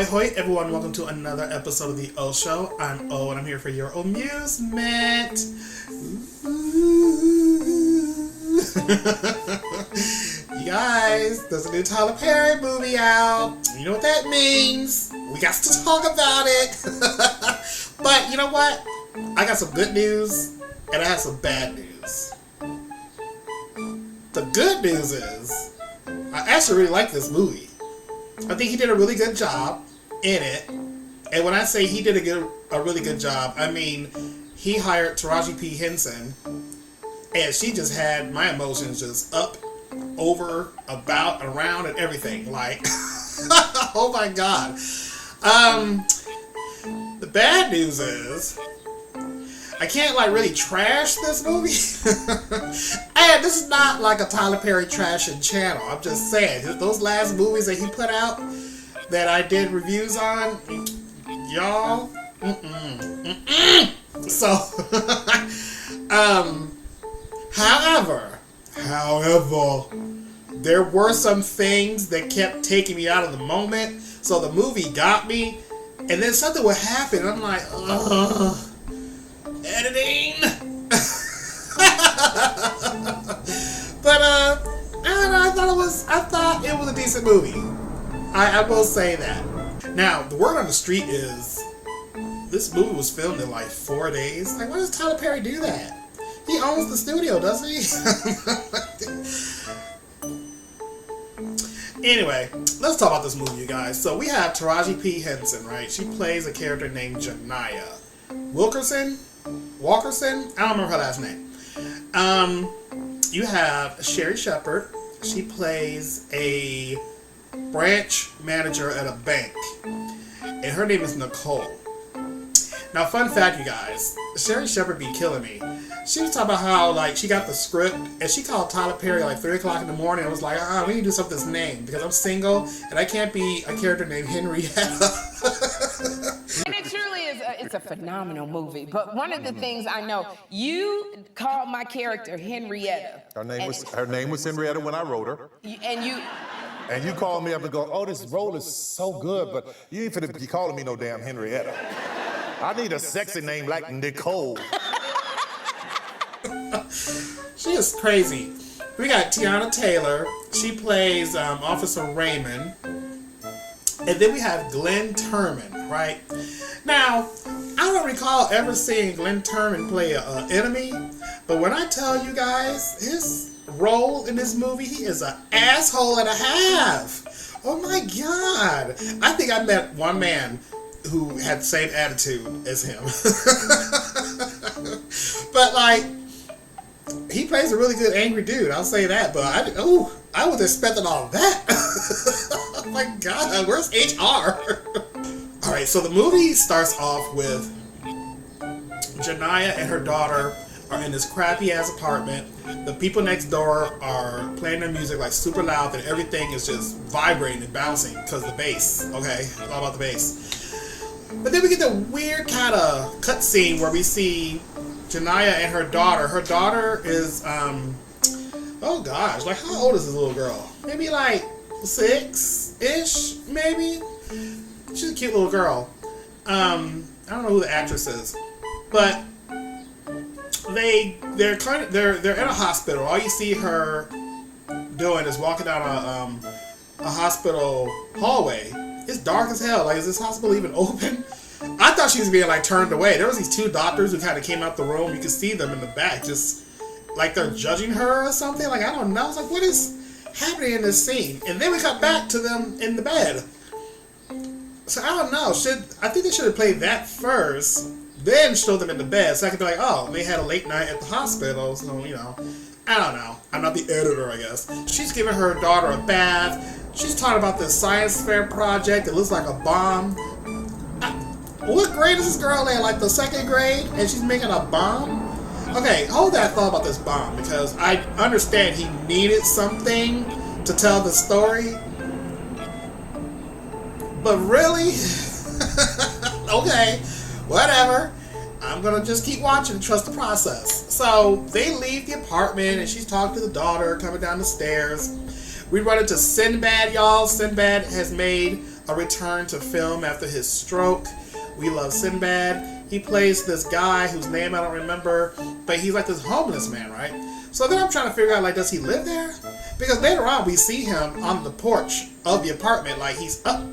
Ahoy, everyone, welcome to another episode of the O Show. I'm O and I'm here for your amusement. You guys, there's a new Tyler Perry movie out. You know what that means. We got to talk about it. But you know what? I got some good news and I have some bad news. The good news is I actually really like this movie. I think he did a really good job in it. And when I say he did a really good job, I mean he hired Taraji P. Henson, and she just had my emotions just up, over, about, around, and everything. Like, oh my God. The bad news is I can't really trash this movie. And this is not like a Tyler Perry trashing channel. I'm just saying, those last movies that he put out that I did reviews on, y'all, So, however, there were some things that kept taking me out of the moment. So the movie got me, and then something would happen, and I'm like, ugh. Editing. But I don't know, I thought it was a decent movie. I will say that. Now, the word on the street is this movie was filmed in 4 days. Why does Tyler Perry do that? He owns the studio, doesn't he? Anyway, let's talk about this movie, you guys. So we have Taraji P. Henson, right? She plays a character named Janiah Wilkerson? I don't remember her last name. You have Sherry Shepherd. She plays a branch manager at a bank, and her name is Nicole. Now, fun fact, you guys, Sherry Shepherd be killing me. She was talking about how she got the script and she called Tyler Perry 3 o'clock in the morning and was like, we need to do something with this name because I'm single and I can't be a character named Henrietta. And it truly is it's a phenomenal movie. But one of the things I know, you called my character Henrietta. Her name was Henrietta when I wrote her. And you called me up and go, oh, this role is so good, but you ain't finna be calling me no damn Henrietta. I need a sexy name like Nicole. She is crazy. We got Tiana Taylor. She plays Officer Raymond. And then we have Glenn Turman, right? Now, I don't recall ever seeing Glenn Turman play an enemy, but when I tell you guys, his role in this movie, he is an asshole and a half. Oh my God. I think I met one man who had the same attitude as him. But he plays a really good angry dude, I'll say that, but I was expecting all of that. Oh my God, where's HR? Alright, so the movie starts off with Janiah and her daughter are in this crappy ass apartment. The people next door are playing their music super loud, and everything is just vibrating and bouncing because of the bass. Okay, it's all about the bass. But then we get the weird kind of cutscene where we see Janiah and her daughter. Her daughter is, oh gosh, how old is this little girl? Maybe 6-ish, maybe? She's a cute little girl. I don't know who the actress is, but they're in a hospital. All you see her doing is walking down a hospital hallway. It's dark as hell. Is this hospital even open? I thought she was being turned away. There was these 2 doctors who kind of came out the room. You could see them in the back, just they're judging her or something. I don't know. I was like, what is happening in this scene? And then we cut back to them in the bed. So I don't know. I think they should have played that first, then show them in the bed, so I could be like, oh, they had a late night at the hospital. So I don't know. I'm not the editor, I guess. She's giving her daughter a bath. She's talking about this science fair project that looks like a bomb. What grade is this girl in? The 2nd grade? And she's making a bomb? Okay, hold that thought about this bomb, because I understand he needed something to tell the story. But really? Okay, whatever. I'm gonna just keep watching and trust the process. So they leave the apartment and she's talking to the daughter coming down the stairs. We run into Sinbad, y'all. Sinbad has made a return to film after his stroke. We love Sinbad. He plays this guy whose name I don't remember, but he's like this homeless man, right? So then I'm trying to figure out, like, does he live there? Because later on we see him on the porch of the apartment, like he's up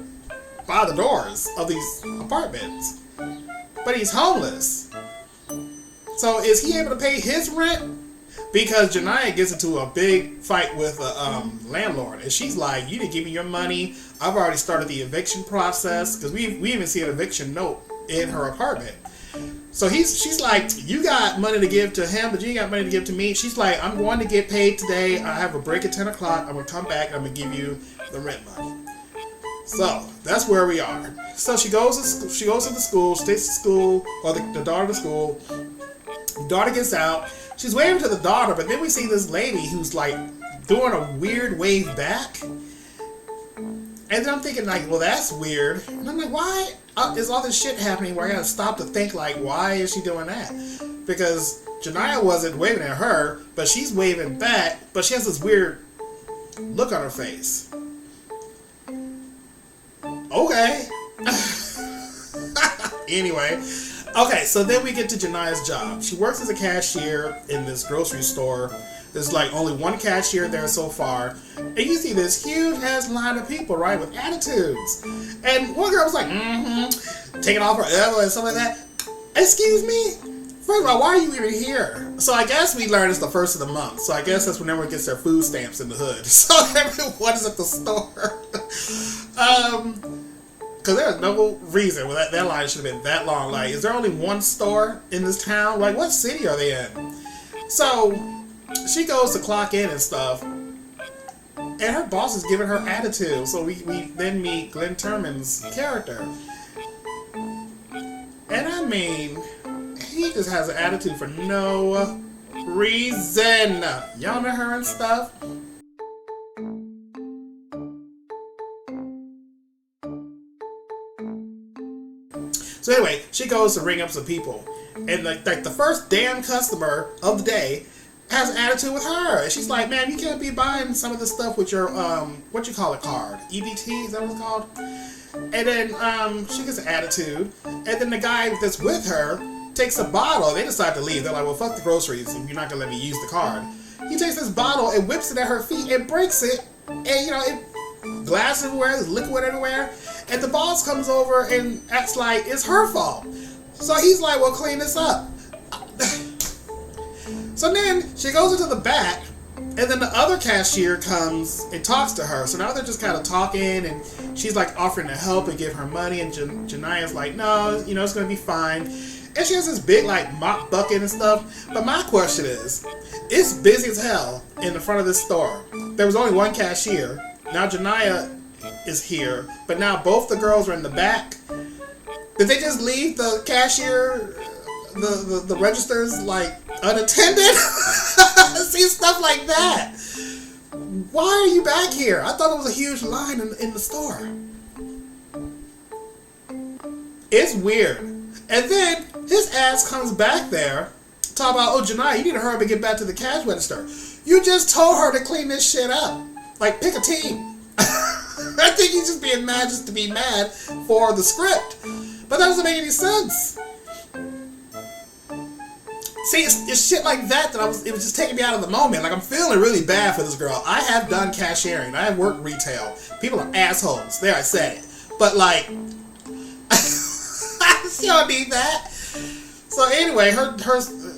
by the doors of these apartments. But he's homeless. So is he able to pay his rent? Because Janiah gets into a big fight with a landlord, and she's like, "You didn't give me your money. I've already started the eviction process." Because we even see an eviction note in her apartment. So she's like, "You got money to give to him, but you ain't got money to give to me." She's like, "I'm going to get paid today. I have a break at 10 o'clock. I'm going to come back and I'm going to give you the rent money." So that's where we are. So she goes to the school, stays to school, or the daughter to school. The daughter gets out. She's waving to the daughter, but then we see this lady who's like doing a weird wave back. And then I'm thinking, like, well, that's weird. And I'm like, why is all this shit happening where I gotta stop to think, like, why is she doing that? Because Janiah wasn't waving at her, but she's waving back, but she has this weird look on her face. Okay. Anyway. Okay, so then we get to Janiah's job. She works as a cashier in this grocery store. There's like only one cashier there so far. And you see this huge ass line of people, right, with attitudes. And one girl was like, taking off her elbow and stuff like that. Excuse me? First of all, why are you even here? So I guess we learned it's the first of the month. So I guess that's when everyone gets their food stamps in the hood. So everyone is at the store. Because there's no reason why that line should have been that long. Like, is there only one store in this town? Like, what city are they in? So she goes to clock in and stuff, and her boss is giving her attitude. So we then meet Glenn Turman's character. And I mean, he just has an attitude for no reason. Yelling at her and stuff. So anyway, she goes to ring up some people, and like the first damn customer of the day has an attitude with her, and she's like, "Man, you can't be buying some of this stuff with your what you call it card, EBT, is that what it's called?" And then she gets an attitude, and then the guy that's with her takes a bottle. They decide to leave. They're like, "Well, fuck the groceries, and you're not gonna let me use the card." He takes this bottle and whips it at her feet and breaks it, and it glass everywhere, there's liquid everywhere. And the boss comes over and acts like it's her fault. So he's like, well, clean this up. So then she goes into the back, and then the other cashier comes and talks to her. So now they're just kind of talking, and she's like offering to help and give her money. And Janiah's like, no, it's going to be fine. And she has this big like mop bucket and stuff. But my question is, it's busy as hell in the front of this store. There was only one cashier. Now Janiah is here, but now both the girls are in the back. Did they just leave the cashier, the registers, like, unattended? See, stuff like that. Why are you back here? I thought it was a huge line in the store. It's weird. And then his ass comes back there, talking about, oh, Janiah, you need to hurry up and get back to the cash register. You just told her to clean this shit up. Like, pick a team. I think he's just being mad just to be mad for the script. But that doesn't make any sense. See, it's shit like that it was just taking me out of the moment. Like, I'm feeling really bad for this girl. I have done cashiering. I have worked retail. People are assholes. There, I said it. But, like, she don't need that. So anyway,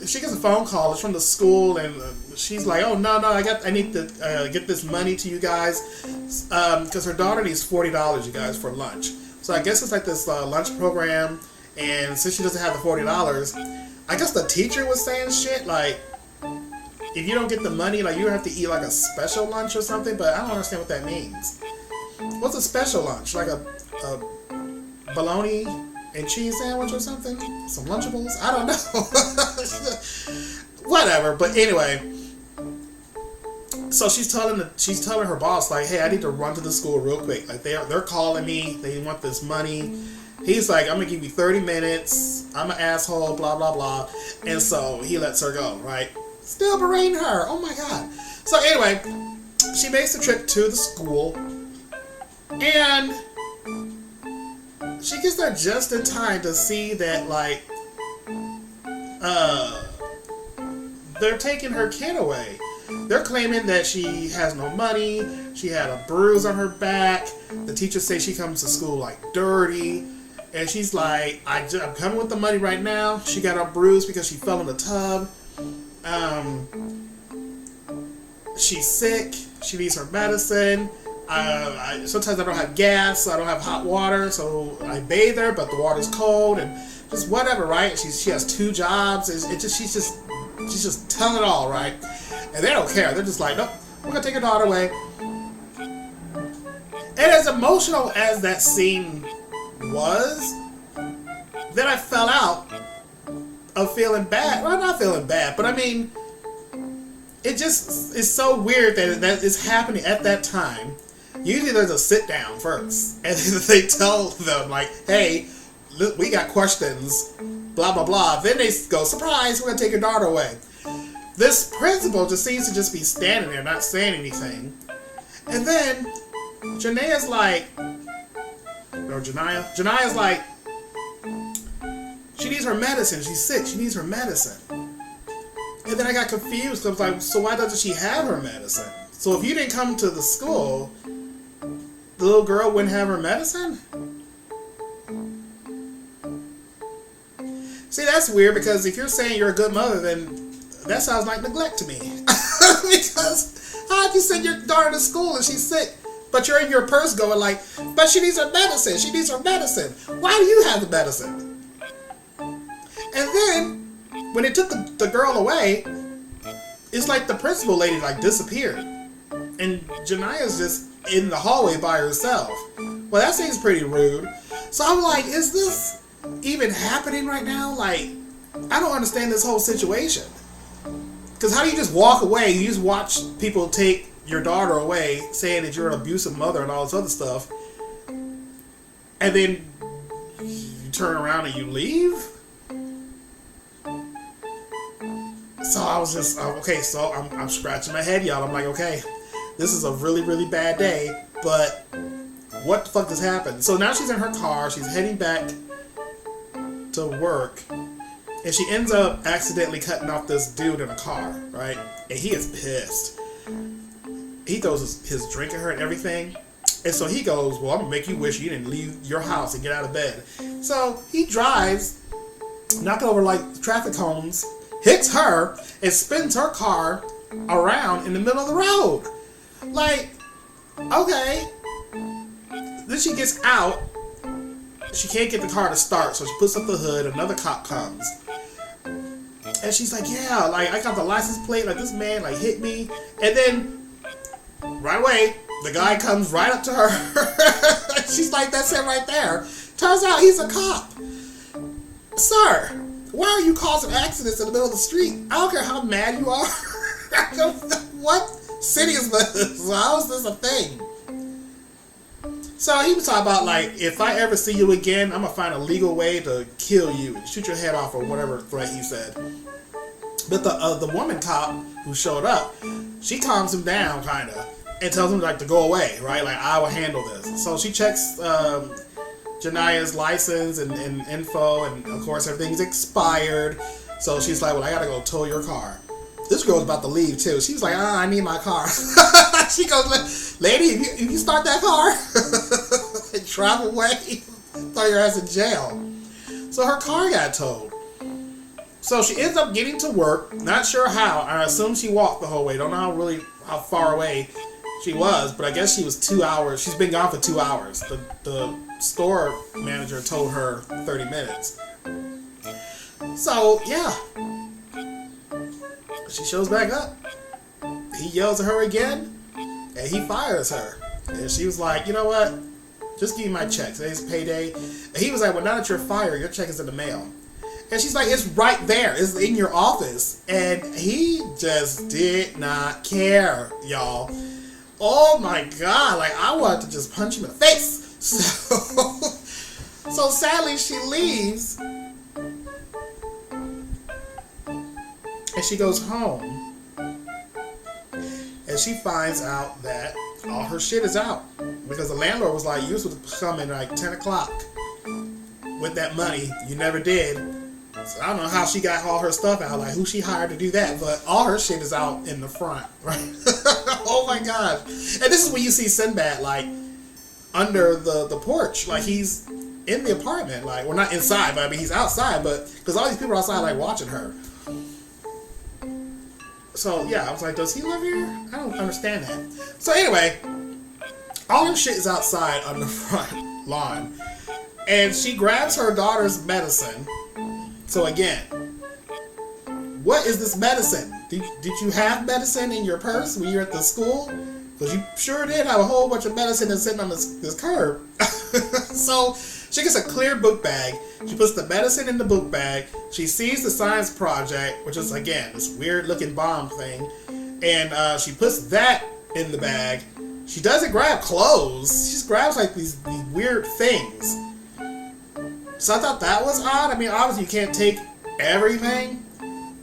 she gets a phone call. It's from the school, and she's like, "Oh no, I need to get this money to you guys because her daughter needs $40, you guys, for lunch." So I guess it's like this lunch program, and since she doesn't have the $40, I guess the teacher was saying shit like, if you don't get the money, like, you have to eat like a special lunch or something. But I don't understand what that means. What's a special lunch? Like a bologna and cheese sandwich or something? Some Lunchables? I don't know. Whatever. But anyway, so she's telling her boss, like, hey, I need to run to the school real quick. Like, they're calling me. They want this money. He's like, I'm gonna give you 30 minutes. I'm an asshole. Blah blah blah. And so he lets her go. Right? Still berating her. Oh my god. So anyway, she makes the trip to the school, and she gets there just in time to see that, like, they're taking her kid away. They're claiming that she has no money. She had a bruise on her back. The teachers say she comes to school like dirty. And she's like, I'm coming with the money right now. She got a bruise because she fell in the tub. She's sick. She needs her medicine. Sometimes I don't have gas, so I don't have hot water. So I bathe her, but the water's cold and just whatever, right? She has 2 jobs. She's just telling it all, right? And they don't care. They're just like, nope, we're gonna take your daughter away. And as emotional as that scene was, then I fell out of feeling bad. Well, I'm not feeling bad, but I mean, it just is so weird that is happening at that time. Usually there's a sit down first, and then they tell them like, hey, look, we got questions, blah, blah, blah. Then they go, surprise, we're gonna take your daughter away. This principal just seems to just be standing there, not saying anything. And then Janiah's like, Janiah's like, she needs her medicine. She's sick. She needs her medicine. And then I got confused. I was like, so why doesn't she have her medicine? So if you didn't come to the school, the little girl wouldn't have her medicine? See, that's weird, because if you're saying you're a good mother, then that sounds like neglect to me. Because how'd you send your daughter to school and she's sick, but you're in your purse going like, but she needs her medicine. She needs her medicine. Why do you have the medicine? And then when they took the girl away, it's like the principal lady like disappeared, and Janiah's just in the hallway by herself. Well, that seems pretty rude. So I'm like, is this even happening right now? Like, I don't understand this whole situation. Because how do you just walk away? You just watch people take your daughter away, saying that you're an abusive mother and all this other stuff, and then you turn around and you leave? So I was just, okay, so I'm scratching my head, y'all. I'm like, okay, this is a really, really bad day, but what the fuck just happened? So now she's in her car. She's heading back to work. And she ends up accidentally cutting off this dude in a car, right? And he is pissed. He throws his drink at her and everything. And so he goes, well, I'm going to make you wish you didn't leave your house and get out of bed. So he drives, knocking over like traffic cones, hits her, and spins her car around in the middle of the road. Like, okay. Then she gets out. She can't get the car to start, so she puts up the hood. Another cop comes. And she's like, yeah, like, I got the license plate, like, this man, like, hit me. And then, right away, the guy comes right up to her. She's like, that's him right there. Turns out he's a cop. Sir, why are you causing accidents in the middle of the street? I don't care how mad you are. What city is this? How is this a thing? So he was talking about, like, if I ever see you again, I'm going to find a legal way to kill you and shoot your head off or whatever threat he said. But the woman cop who showed up, she calms him down, kind of, and tells him, like, to go away, right? Like, I will handle this. So she checks Janiah's license and info, and, of course, everything's expired. So she's like, well, I got to go tow your car. This girl's about to leave, too. She's like, I need my car. She goes, lady, if you start that car and drive away, throw your ass in jail. So her car got towed. So she ends up getting to work. Not sure how. I assume she walked the whole way. Don't know how far away she was, but I guess she was 2 hours. She's been gone for 2 hours. The store manager told her 30 minutes. So, yeah. She shows back up. He yells at her again, and he fires her. And she was like, you know what? Just give me my check. Today's payday. And he was like, well, now that you're fired, your check is in the mail. And she's like, it's right there. It's in your office. And he just did not care, y'all. Oh my God. Like, I wanted to just punch him in the face. So sadly, she leaves. And she goes home. And she finds out that all her shit is out. Because the landlord was like, you supposed to come in like 10 o'clock with that money. You never did. So I don't know how she got all her stuff out, like who she hired to do that, but all her shit is out in the front, right? Oh my gosh. And this is when you see Sinbad, like, under the porch, like he's in the apartment, like, well, not inside, but I mean, he's outside, but, because all these people are outside, like, watching her. So, yeah, I was like, does he live here? I don't understand that. So, anyway, all her shit is outside on the front lawn, and she grabs her daughter's medicine. So again, what is this medicine? Did you have medicine in your purse when you were at the school? Because you sure did have a whole bunch of medicine that's sitting on this curb. So she gets a clear book bag. She puts the medicine in the book bag. She sees the science project, which is, again, this weird looking bomb thing. And she puts that in the bag. She doesn't grab clothes. She just grabs like these weird things. So I thought that was odd. I mean, obviously you can't take everything,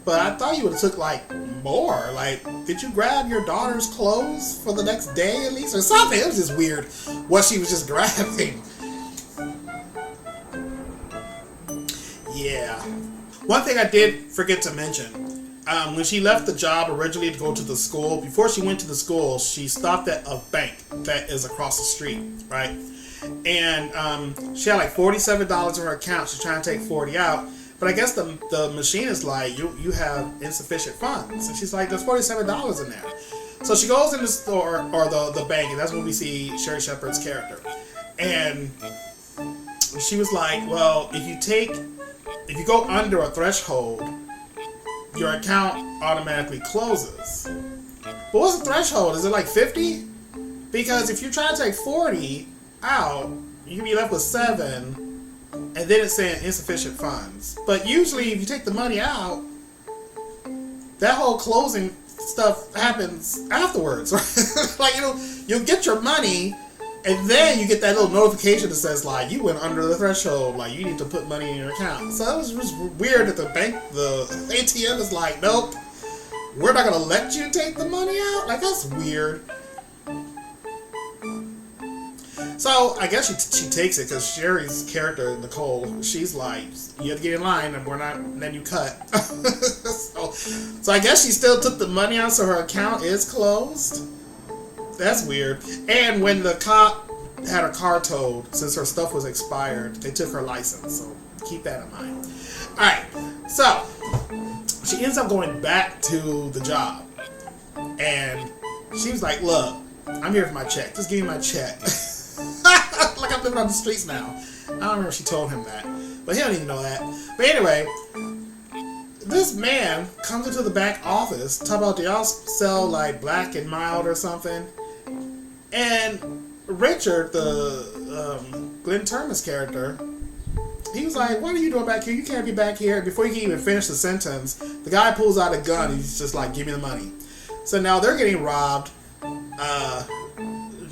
but I thought you would have took like more. Like, did you grab your daughter's clothes for the next day at least or something? It was just weird what she was just grabbing. Yeah. One thing I did forget to mention, when she left the job originally to go to the school, before she went to the school, she stopped at a bank that is across the street, right? And she had like $47 in her account. She's trying to take 40 out, but I guess the machine is like, you have insufficient funds, and she's like, there's $47 in there. So she goes in the store or the bank, and that's when we see Sherry Shepherd's character. And she was like, well, if you go under a threshold, your account automatically closes. But what's the threshold? Is it like 50? Because if you try to take 40 out, you can be left with 7, and then it's saying insufficient funds. But usually, if you take the money out, that whole closing stuff happens afterwards, right? Like, you'll get your money, and then you get that little notification that says, like, you went under the threshold, like, you need to put money in your account. So it was just weird that the ATM is like, nope, we're not gonna let you take the money out. Like, that's weird. So I guess she takes it because Sherry's character, Nicole, she's like, you have to get in line and we're not letting you cut. so I guess she still took the money out, so her account is closed. That's weird. And when the cop had her car towed, since her stuff was expired, they took her license. So keep that in mind. All right. So she ends up going back to the job, and she was like, "Look, I'm here for my check. Just give me my check." Like I'm living on the streets now. I don't remember if she told him that, but he don't even know that. But anyway, this man comes into the back office, talking about, do y'all sell like Black and Mild or something? And Richard, the Glenn Turner's character, he was like, what are you doing back here? You can't be back here. Before you can even finish the sentence, the guy pulls out a gun and he's just like, give me the money. So now they're getting robbed.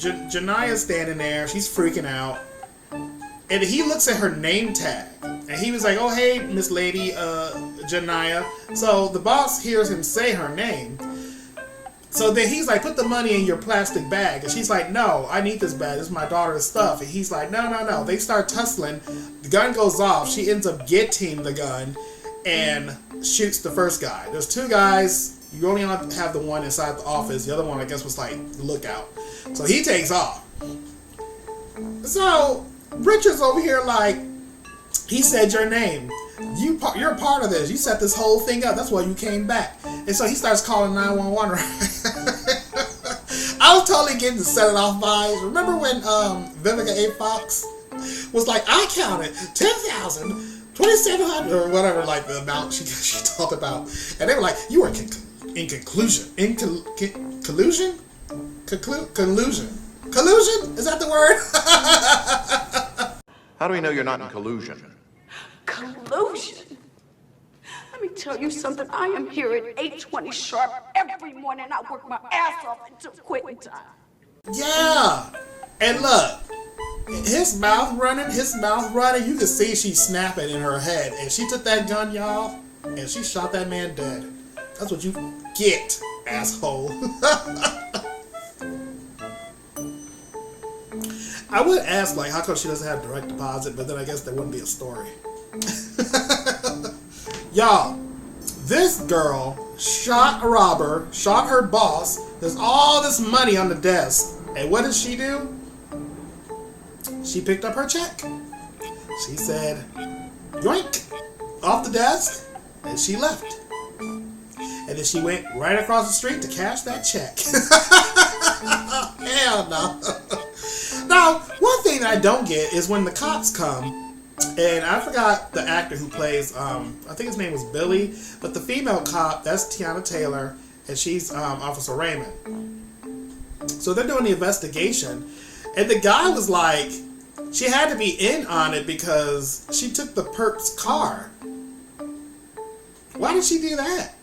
Janiah's standing there. She's freaking out. And he looks at her name tag. And he was like, oh, hey, Miss Lady, Janiah. So the boss hears him say her name. So then he's like, put the money in your plastic bag. And she's like, no, I need this bag. This is my daughter's stuff. And he's like, no. They start tussling. The gun goes off. She ends up getting the gun and shoots the first guy. There's two guys. You only have the one inside the office. The other one, I guess, was like the lookout. So he takes off. So Richard's over here like, he said your name. You're a part of this. You set this whole thing up. That's why you came back. And so he starts calling 911. Right? I was totally getting the set it off vibes. Remember when Vivica A. Fox was like, I counted 10,000, 2,700, or whatever, like the amount she talked about. And they were like, you were in conclusion. Collusion? Collusion? Is that the word? How do we know you're not in collusion? Collusion? Let me tell you something. I am here at 8:20 sharp every morning. I work my ass off until quitting time. Yeah. And look, his mouth running. You can see she's snapping in her head. And she took that gun, y'all, and she shot that man dead. That's what you get, asshole. I would ask, like, how come she doesn't have direct deposit, but then I guess there wouldn't be a story. Y'all, this girl shot a robber, shot her boss. There's all this money on the desk. And what did she do? She picked up her check. She said, yoink, off the desk, and she left. And then she went right across the street to cash that check. Hell no. Now, one thing that I don't get is when the cops come, and I forgot the actor who plays, I think his name was Billy, but the female cop, that's Tiana Taylor, and she's Officer Raymond. So they're doing the investigation, and the guy was like, she had to be in on it because she took the perp's car. Why did she do that?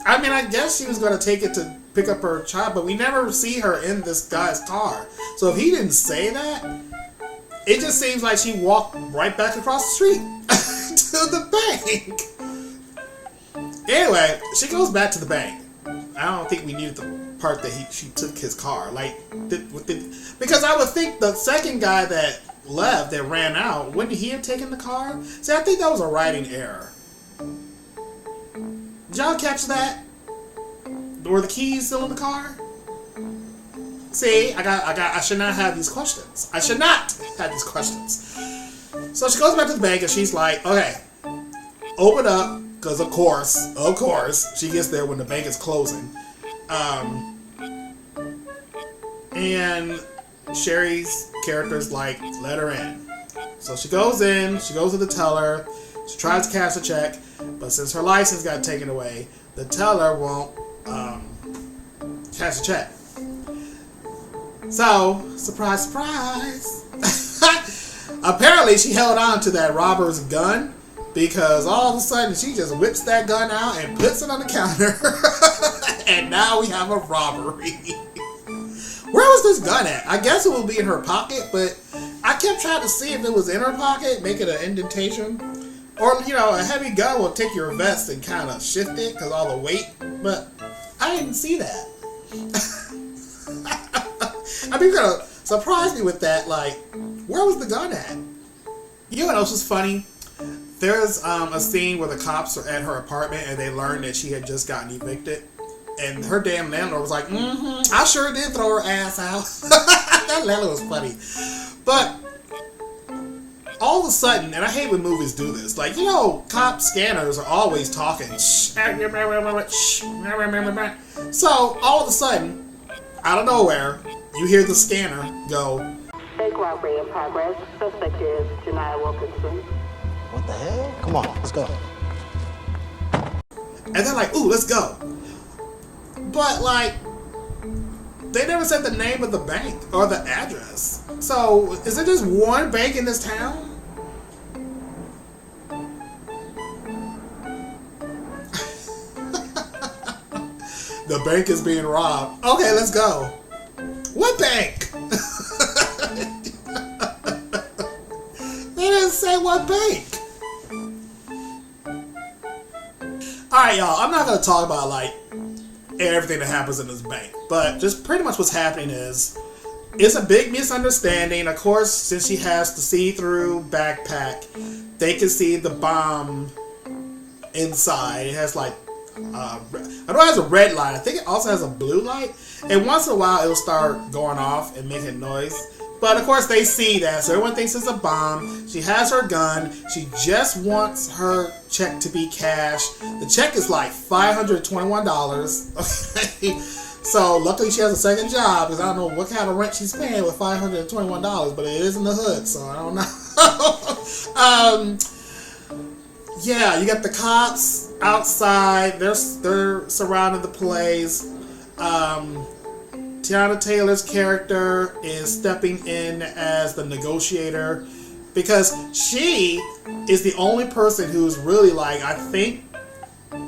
I mean, I guess she was going to take it to pick up her child, but we never see her in this guy's car. So if he didn't say that, it just seems like she walked right back across the street to the bank. Anyway, she goes back to the bank. I don't think we needed the part that she took his car. Because I would think the second guy that left, that ran out, wouldn't he have taken the car? See, I think that was a writing error. Did y'all catch that? Were the keys still in the car? See, I should not have these questions. I should not have these questions. So she goes back to the bank and she's like, okay, open up, because of course, she gets there when the bank is closing. And Sherry's character's like, let her in. So she goes in, she goes to the teller, she tries to cash a check, but since her license got taken away, the teller won't cash a check. So, surprise, surprise. Apparently she held on to that robber's gun because all of a sudden she just whips that gun out and puts it on the counter. And now we have a robbery. Where was this gun at? I guess it will be in her pocket, but I kept trying to see if it was in her pocket, make it an indentation. Or, you know, a heavy gun will take your vest and kind of shift it because all the weight. But I didn't see that. I mean, you're going to surprise me with that. Like, where was the gun at? You know what else was funny? There's a scene where the cops are at her apartment and they learn that she had just gotten evicted. And her damn landlord was like, I sure did throw her ass out. That landlord was funny. But all of a sudden, and I hate when movies do this, like, you know, cop scanners are always talking. So all of a sudden, out of nowhere, you hear the scanner go, Fake robbery in progress. Suspect is Janiah Wilkinson. What the hell? Come on, let's go. and they're like, ooh, let's go. But, like, they never said the name of the bank or the address. So, is there just one bank in this town? The bank is being robbed. Okay, let's go. What bank? They didn't say what bank. Alright, y'all. I'm not going to talk about, like, everything that happens in this bank. But just pretty much what's happening is, it's a big misunderstanding. Of course, since she has the see-through backpack, they can see the bomb inside. It has, like, I know it has a red light. I think it also has a blue light. And once in a while, it'll start going off and making noise. But of course, they see that. So everyone thinks it's a bomb. She has her gun. She just wants her check to be cashed. The check is like $521. Okay. So luckily, she has a second job because I don't know what kind of rent she's paying with $521. But it is in the hood, so I don't know. Yeah, you got the cops outside. They're surrounding the place. Tiana Taylor's character is stepping in as the negotiator because she is the only person who's really like, I think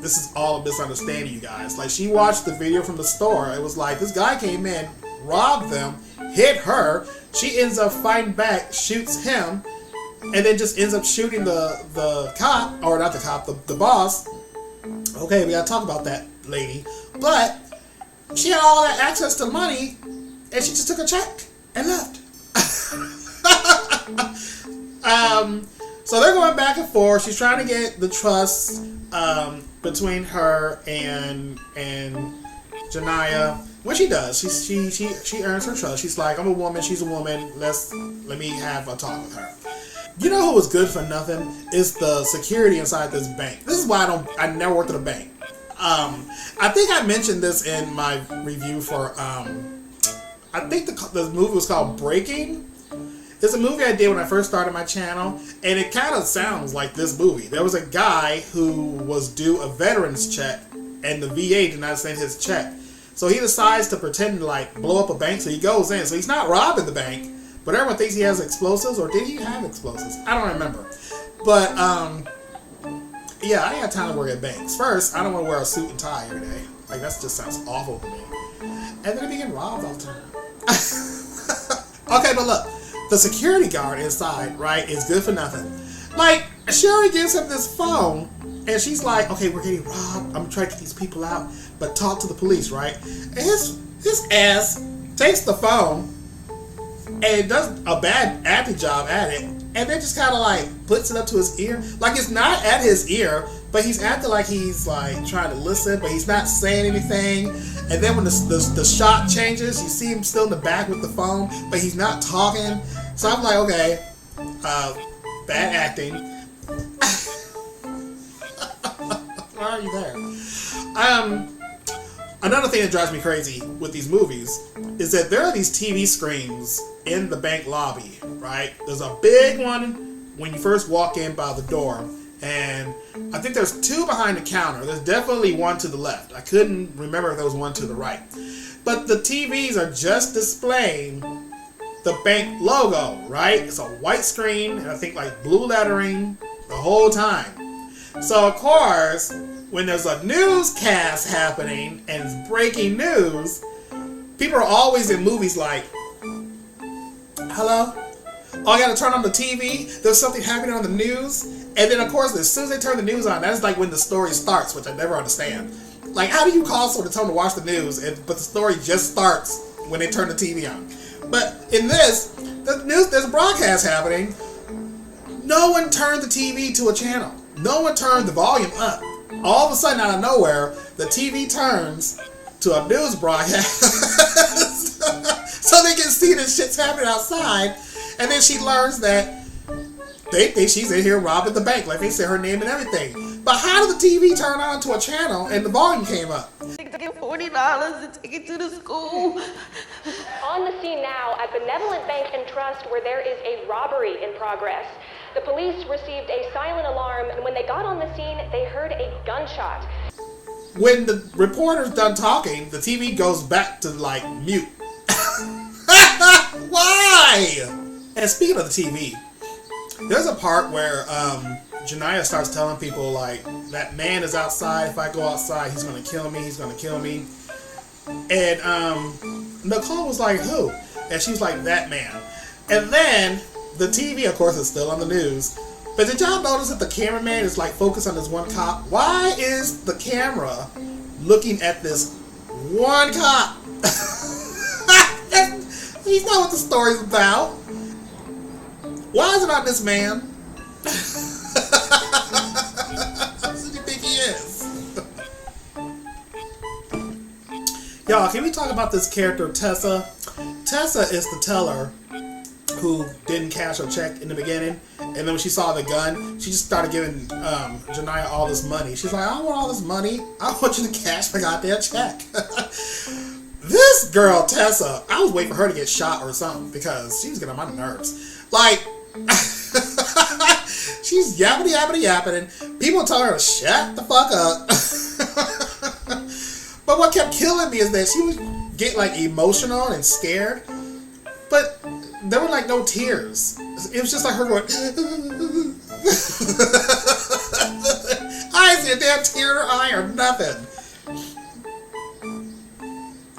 this is all a misunderstanding, you guys. Like, she watched the video from the store. It was like, this guy came in, robbed them, hit her. She ends up fighting back, shoots him, and then just ends up shooting the cop, or not the cop, the boss. Okay, we gotta talk about that lady. But she had all that access to money, and she just took a check and left. So they're going back and forth. She's trying to get the trust between her and Janiah. What she does, she earns her trust. She's like, I'm a woman, she's a woman. Let me have a talk with her. You know who was good for nothing is the security inside this bank. This is why I never worked at a bank. I think I mentioned this in my review for I think the movie was called Breaking. It's a movie I did when I first started my channel, and it kind of sounds like this movie. There was a guy who was due a veterans check, and the VA did not send his check. So he decides to pretend to like blow up a bank, so he goes in. So he's not robbing the bank, but everyone thinks he has explosives, or did he have explosives? I don't remember. But, yeah, I ain't got time to work at banks. First, I don't want to wear a suit and tie every day. Like, that just sounds awful to me. And then I be getting robbed all the time. Okay, but look. The security guard inside, right, is good for nothing. Like, Sherry gives him this phone, and she's like, okay, we're getting robbed. I'm trying to get these people out, but talk to the police, right? And his ass takes the phone and does a bad acting job at it, and then just kind of like puts it up to his ear. Like, it's not at his ear, but he's acting like he's like trying to listen, but he's not saying anything. And then when the shot changes, you see him still in the back with the phone, but he's not talking. So I'm like, okay, bad acting. Why are you there? Another thing that drives me crazy with these movies is that there are these TV screens in the bank lobby, right? There's a big one when you first walk in by the door, and I think there's two behind the counter. There's definitely one to the left. I couldn't remember if there was one to the right. But the TVs are just displaying the bank logo, right? It's a white screen, and I think like blue lettering the whole time. So of course, when there's a newscast happening and it's breaking news, people are always in movies like, hello? Oh, I gotta turn on the TV. There's something happening on the news. And then, of course, as soon as they turn the news on, that's like when the story starts, which I never understand. Like, how do you call someone to tell them to watch the news, but the story just starts when they turn the TV on? But in this, there's a broadcast happening. No one turned the TV to a channel. No one turned the volume up. All of a sudden, out of nowhere, the TV turns to a news broadcast. So they can see this shit's happening outside. And then she learns that they think she's in here robbing the bank. Like, they say her name and everything. But how did the TV turn on to a channel and the volume came up? Get $40 and take it to the school. On the scene now at Benevolent Bank and Trust, where there is a robbery in progress. The police received a silent alarm, and when they got on the scene, they heard a gunshot. When the reporter's done talking, the TV goes back to, like, mute. Why? And speaking of the TV, there's a part where Janiah starts telling people, like, that man is outside. If I go outside, he's going to kill me. He's going to kill me. And Nicole was like, who? And she was like, that man. And then the TV, of course, is still on the news. But did y'all notice that the cameraman is, like, focused on this one cop? Why is the camera looking at this one cop? He's not what the story's about. Why is it on this man? Who do you think he is? Y'all, can we talk about this character, Tessa? Tessa is the teller who didn't cash her check in the beginning, and then when she saw the gun, she just started giving Janiah all this money. She's like, I don't want all this money. I want you to cash my goddamn check. This girl, Tessa, I was waiting for her to get shot or something because she was getting on my nerves. Like, she's yapping. People tell her to shut the fuck up. But what kept killing me is that she would get, like, emotional and scared, but there were, like, no tears. It was just like her going, I didn't see a damn tear in her eye or nothing.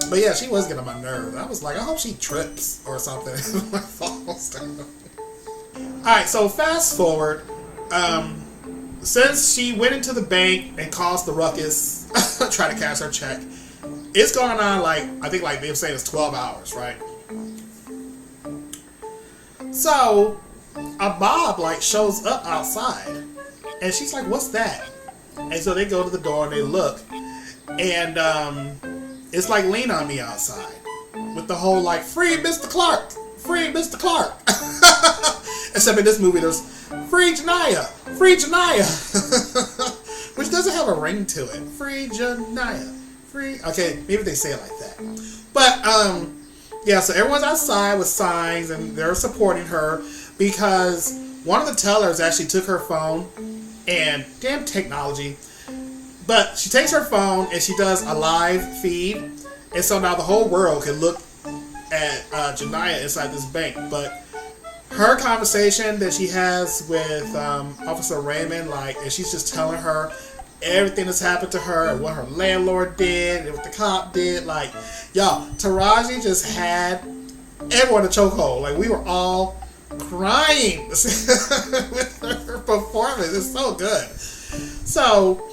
But yeah, she was getting on my nerves. I was like, I hope she trips or something. Falls down. Alright, so fast forward. Since she went into the bank and caused the ruckus, trying to cash her check, it's going on, like, I think, like, they were saying it's 12 hours, right? So, a mob like shows up outside, and she's like, "What's that?" And so they go to the door and they look, and it's like Lean on Me outside with the whole like "Free Mr. Clark, free Mr. Clark." Except in this movie, there's "Free Janiah, free Janiah," which doesn't have a ring to it. Free Janiah, free. Okay, maybe they say it like that. But yeah, so everyone's outside with signs and they're supporting her because one of the tellers actually took her phone and damn technology. But she takes her phone and she does a live feed, and so now the whole world can look at Janiah inside this bank. But her conversation that she has with Officer Raymond, like, and she's just telling her everything that's happened to her and what her landlord did and what the cop did. Like, y'all, Taraji just had everyone in a chokehold. Like, we were all crying with her performance. It's so good. So,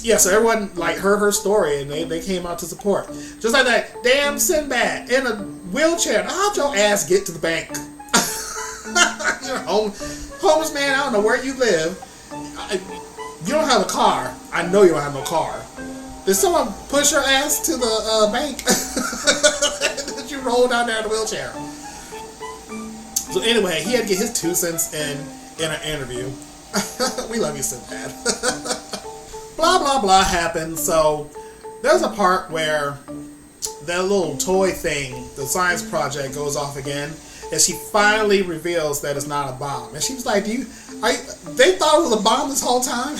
yeah, so everyone, like, heard her story and they came out to support. Just like that damn Sinbad in a wheelchair. How'd your ass get to the bank? You're a homeless man. I don't know where you live. You don't have a car. I know you don't have no car. Did someone push your ass to the bank? Did you roll down there in a wheelchair? So anyway, he had to get his 2 cents in an interview. We love you, Sinbad. Blah, blah, blah happens. So there's a part where that little toy thing, the science project, goes off again. And she finally reveals that it's not a bomb. And she was like, they thought it was a bomb this whole time?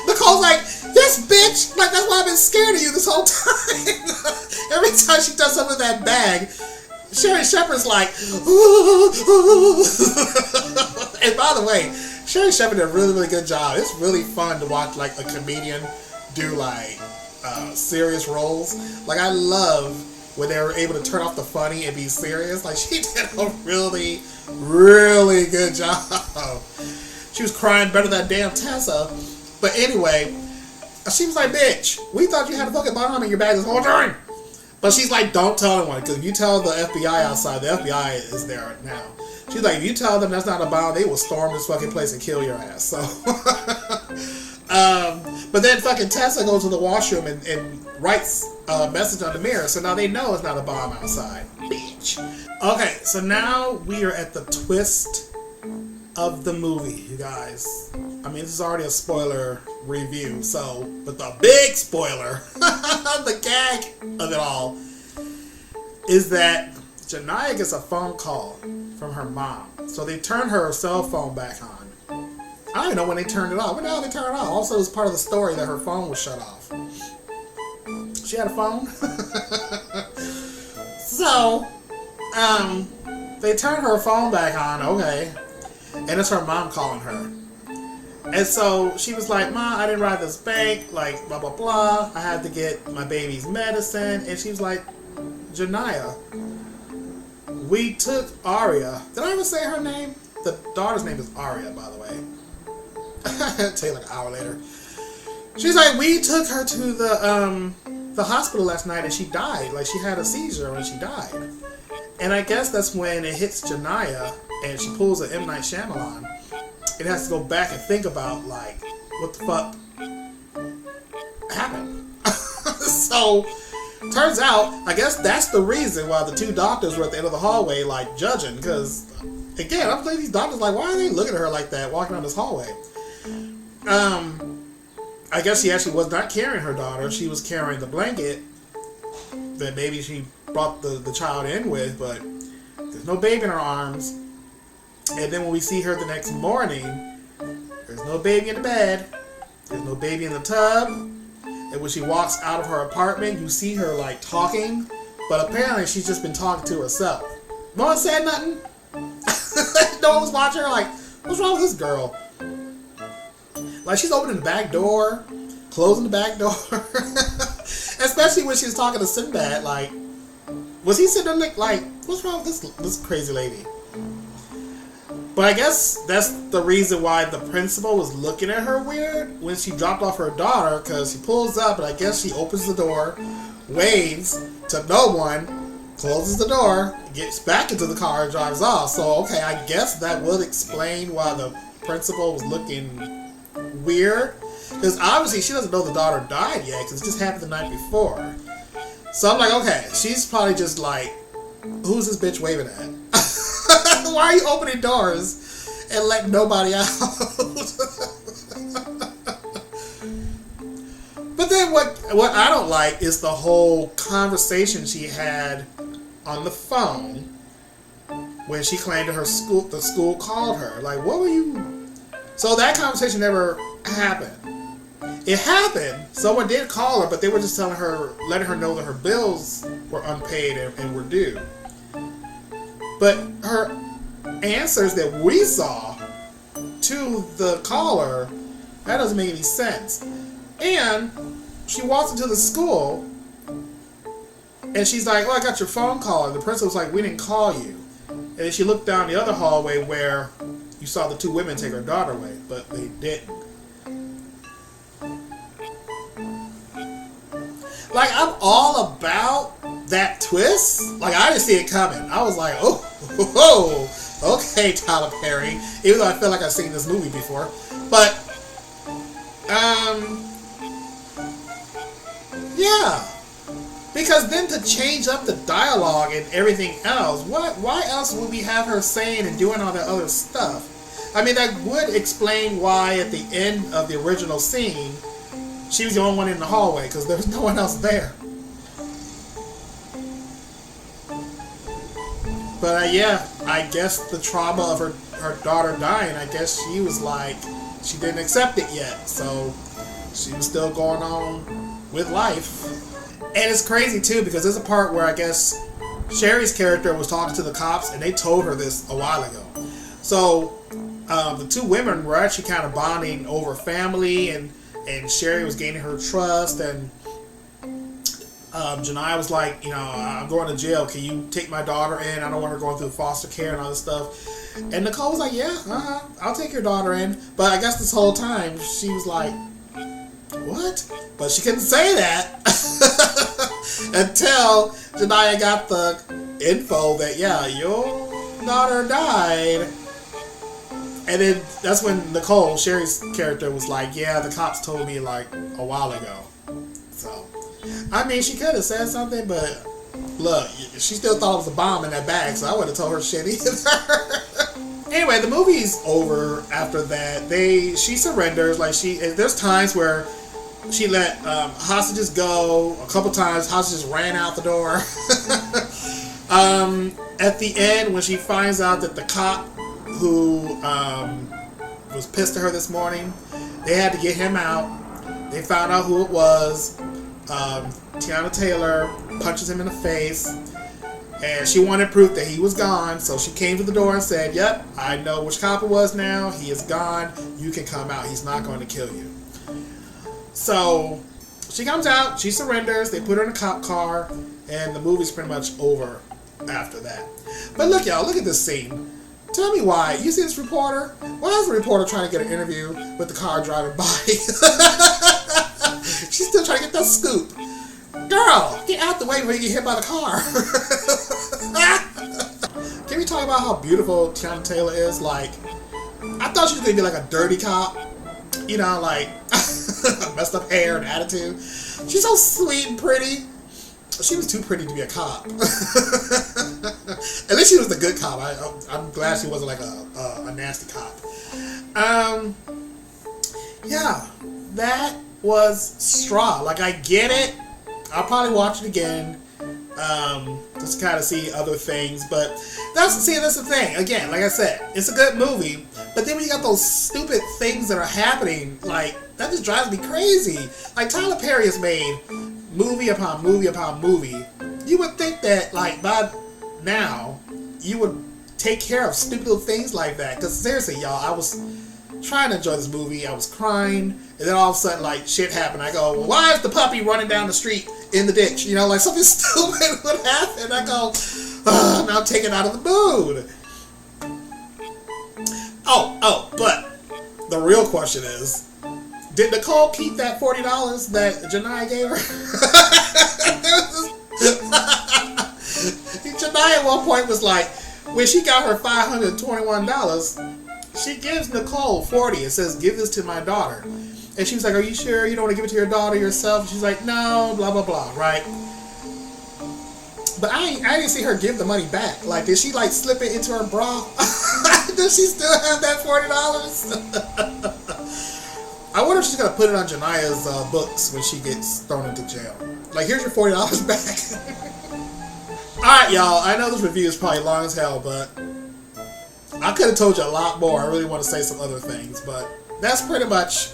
Nicole's like, yes, bitch. Like, that's why I've been scared of you this whole time. Every time she does something in that bag, Sherry Shepherd's like, ooh. And by the way, Sherry Shepherd did a really, really good job. It's really fun to watch, like, a comedian do, like, serious roles. Like, I love when they were able to turn off the funny and be serious. Like, she did a really, really good job. She was crying better than damn Tessa. But anyway, she was like, bitch, we thought you had a fucking bomb in your bag this whole time. But she's like, don't tell anyone, because if you tell the FBI outside, the FBI is there now. She's like, if you tell them that's not a bomb, they will storm this fucking place and kill your ass. So, but then fucking Tessa goes to the washroom and writes a message on the mirror, so now they know it's not a bomb outside. Bitch. Okay, so now we are at the twist of the movie, you guys. I mean, this is already a spoiler review, so, but the big spoiler, the gag of it all, is that Janiah gets a phone call from her mom. So they turn her cell phone back on. I don't even know when they turned it off. When the hell they turned it off? Also, it was part of the story that her phone was shut off. She had a phone? So, they turned her phone back on, okay. And it's her mom calling her. And so she was like, Ma, I didn't rob this bank, like, blah, blah, blah. I had to get my baby's medicine. And she was like, Janiah, we took Aria. Did I ever say her name? The daughter's name is Aria, by the way. I'll tell you like an hour later. She's like, we took her to the hospital last night and she died. Like, she had a seizure and she died. And I guess that's when it hits Janiah and she pulls an M. Night Shyamalan. It has to go back and think about, like, what the fuck happened. So, turns out, I guess that's the reason why the two doctors were at the end of the hallway, like, judging. Because, again, I'm thinking these doctors, like, why are they looking at her like that, walking down this hallway? I guess she actually was not carrying her daughter. She was carrying the blanket that maybe she brought the child in with, but there's no baby in her arms. And then when we see her the next morning, there's no baby in the bed. There's no baby in the tub. And when she walks out of her apartment, you see her, like, talking. But apparently she's just been talking to herself. No one said nothing. No one was watching her like, what's wrong with this girl? Like, she's opening the back door, closing the back door. Especially when she was talking to Sinbad, like, was he sitting there like, what's wrong with this crazy lady? But I guess that's the reason why the principal was looking at her weird when she dropped off her daughter, because she pulls up and I guess she opens the door, waves to no one, closes the door, gets back into the car, and drives off. So, okay, I guess that would explain why the principal was looking weird. Because obviously she doesn't know the daughter died yet, because it just happened the night before. So I'm like, okay, she's probably just like, who's this bitch waving at? Why are you opening doors and letting nobody out? But then what I don't like is the whole conversation she had on the phone when she claimed that the school called her. Like, what were you... So that conversation never happened. It happened. Someone did call her, but they were just letting her know that her bills were unpaid and were due. But her answers that we saw to the caller, that doesn't make any sense. And she walks into the school, and she's like, "Oh, I got your phone call." And the principal's like, "We didn't call you." And then she looked down the other hallway where you saw the two women take her daughter away, but they didn't. Like, I'm all about that twist. Like, I didn't see it coming. I was like, oh, okay, Tyler Perry. Even though I feel like I've seen this movie before. But, yeah. Because then to change up the dialogue and everything else, why else would we have her saying and doing all that other stuff? I mean, that would explain why at the end of the original scene, she was the only one in the hallway, because there was no one else there. But yeah, I guess the trauma of her daughter dying, I guess she was like, she didn't accept it yet. So she was still going on with life. And it's crazy too, because there's a part where I guess Sherry's character was talking to the cops, and they told her this a while ago. So the two women were actually kind of bonding over family, and Sherry was gaining her trust, and Janiah was like, I'm going to jail. Can you take my daughter in? I don't want her going through foster care and all this stuff. And Nicole was like, yeah, I'll take your daughter in. But I guess this whole time she was like, what? But she couldn't say that until Janiah got the info that, yeah, your daughter died. And then that's when Nicole, Sherry's character, was like, yeah, the cops told me like a while ago. So, I mean, she could have said something, but look, she still thought it was a bomb in that bag, so I wouldn't have told her shit either. Anyway, the movie's over after that. She surrenders. Like, there's times where she let hostages go. A couple times, hostages ran out the door. At the end, when she finds out that the cop who was pissed at her this morning, they had to get him out. They found out who it was. Tiana Taylor punches him in the face, and she wanted proof that he was gone, so she came to the door and said, yep, I know which cop it was now. He is gone. You can come out. He's not going to kill you. So she comes out, she surrenders, they put her in a cop car, and the movie's pretty much over after that. But look, y'all, look at this scene. Tell me why. You see this reporter? Why is the reporter trying to get an interview with the car driving by? She's still trying to get that scoop. Girl, get out the way before you get hit by the car. Can we talk about how beautiful Tiana Taylor is? Like, I thought she was going to be like a dirty cop. Like, messed up hair and attitude. She's so sweet and pretty. She was too pretty to be a cop. At least she was the good cop. I'm glad she wasn't like a nasty cop. Yeah, that was Straw. Like, I get it. I'll probably watch it again. Just to kind of see other things. But that's the thing. Again, like I said, it's a good movie. But then when you got those stupid things that are happening, like, that just drives me crazy. Like, Tyler Perry has made movie upon movie upon movie. You would think that, like, by now, you would take care of stupid little things like that. Because seriously, y'all, I was trying to enjoy this movie. I was crying. And then all of a sudden, like, shit happened. I go, well, why is the puppy running down the street in the ditch? Like, something stupid would happen. I go, now I'm taken out of the mood. But the real question is, did Nicole keep that $40 that Janiah gave her? Janiah at one point was like, when she got her $521, she gives Nicole 40 and says, give this to my daughter. And she was like, are you sure you don't want to give it to your daughter yourself? She's like, no, blah, blah, blah, right? But I didn't see her give the money back. Like, did she, like, slip it into her bra? Does she still have that $40? I wonder if she's going to put it on Janiah's books when she gets thrown into jail. Like, here's your $40 back. Alright, y'all. I know this review is probably long as hell, but I could have told you a lot more. I really want to say some other things, but that's pretty much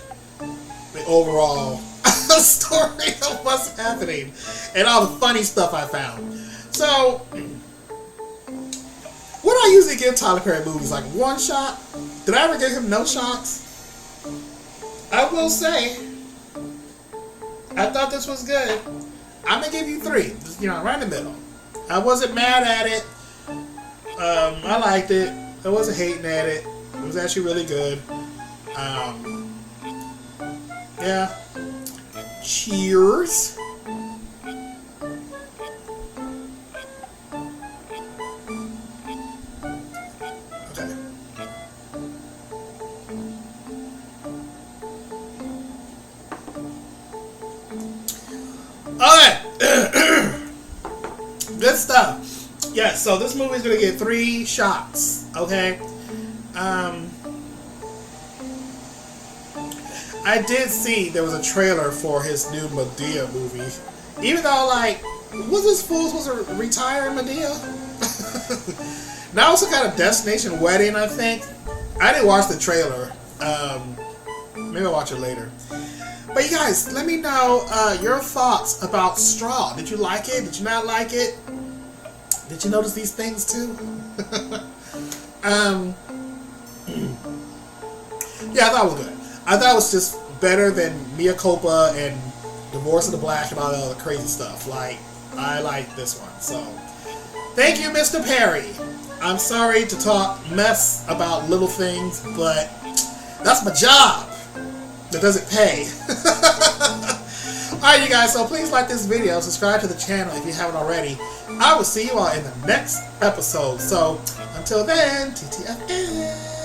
the overall story of what's happening and all the funny stuff I found. So, what do I usually give Tyler Perry movies? Like one shot? Did I ever give him no shots? I will say, I thought this was good. I'm gonna give you 3. Just, you know, right in the middle. I wasn't mad at it. I liked it. I wasn't hating at it. It was actually really good. Yeah. Cheers. Okay. Alright. Good stuff. Yeah, so this movie is going to get 3 shots. Okay. I did see there was a trailer for his new Medea movie. Even though, like, was this fool supposed to retire Medea? Now it's some kind of destination wedding, I think. I didn't watch the trailer. Maybe I'll watch it later. But you guys, let me know your thoughts about Straw. Did you like it? Did you not like it? Did you notice these things too? Yeah, I thought it was good. I thought it was just better than Mea Culpa and Divorce of the Black and all the other crazy stuff. Like, I like this one. So, thank you, Mr. Perry. I'm sorry to talk mess about little things, but that's my job. That doesn't pay. Alright, you guys, so please like this video, subscribe to the channel if you haven't already. I will see you all in the next episode. So, until then, TTFN.